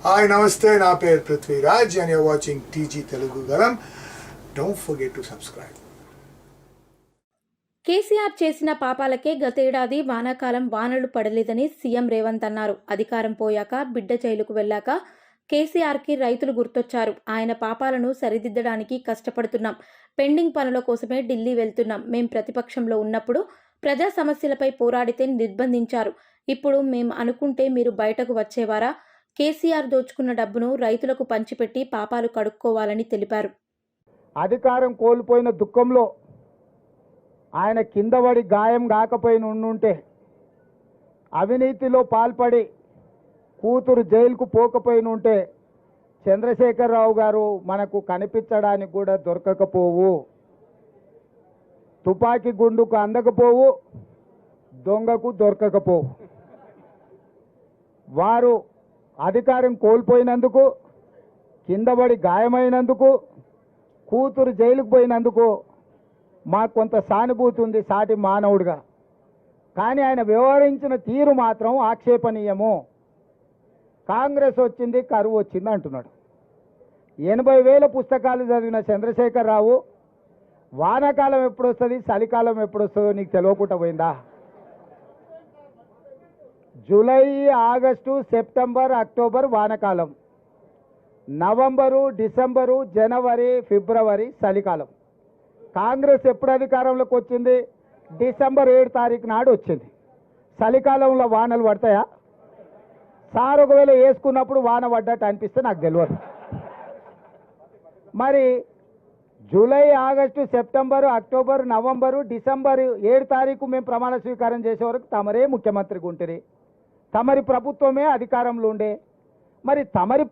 Hi నమస్తే, నా పేరు Prithviraj and you're watching TG Telugu Galam. Don't forget to subscribe. KCR చేసిన పాపాలకే గతేడాది వానాకాలం వానలు పడలేదని సీఎం రేవంత్ అన్నారు. అధికారం పోయాక బిడ్డ జైలుకు వెళ్లాక కేసీఆర్కి రైతులు గుర్తొచ్చారు. ఆయన పాపాలను సరిదిద్దడానికి కష్టపడుతున్నాం. పెండింగ్ పనుల కోసమే ఢిల్లీ వెళ్తున్నాం. మేం ప్రతిపక్షంలో ఉన్నప్పుడు ప్రజా సమస్యలపై పోరాడితే నిర్బంధించారు. ఇప్పుడు మేం అనుకుంటే మీరు బయటకు వచ్చేవారా? కేసీఆర్ దోచుకున్న డబ్బును రైతులకు పంచిపెట్టి పాపాలు కడుక్కోవాలని తెలిపారు. అధికారం కోల్పోయిన దుఃఖంలో ఆయన కిందపడి గాయం కాకపోయిన ఉండుంటే, అవినీతిలో పాల్పడి కూతురు జైలుకు పోకపోయిన ఉంటే చంద్రశేఖరరావు గారు మనకు కనిపించడానికి కూడా దొరకకపోవు. తుపాకీ గుండుకు అందకపోవు, దొంగకు దొరకకపోవు. వారు అధికారం కోల్పోయినందుకు, కిందపడి గాయమైనందుకు, కూతురు జైలుకు పోయినందుకు మాకు కొంత సానుభూతి ఉంది సాటి మానవుడిగా. కానీ ఆయన వ్యవహరించిన తీరు మాత్రం ఆక్షేపణీయము. కాంగ్రెస్ వచ్చింది, కరువు వచ్చింది అంటున్నాడు. 80,000 పుస్తకాలు చదివిన చంద్రశేఖరరావు వానాకాలం ఎప్పుడు వస్తుంది, చలికాలం ఎప్పుడు వస్తుందో నీకు తెలియకుండా పోయిందా? జూలై, ఆగస్టు, సెప్టెంబర్, అక్టోబర్ వానకాలం, నవంబరు, డిసెంబరు, జనవరి, ఫిబ్రవరి చలికాలం. కాంగ్రెస్ ఎప్పుడు అధికారంలోకి వచ్చింది? డిసెంబర్ 7 తారీఖు నాడు వచ్చింది. చలికాలంలో వానలు పడతాయా? సార్ ఒకవేళ వేసుకున్నప్పుడు వాన పడ్డట్టు అనిపిస్తే నాకు తెలియదు. మరి July, August, September, October, November, December 7 తారీఖు మేము ప్రమాణ స్వీకారం చేసే వరకు తమరే ముఖ్యమంత్రిగా ఉంటుంది, తమరి ప్రభుత్వమే అధికారంలో ఉండే. మరి తమరి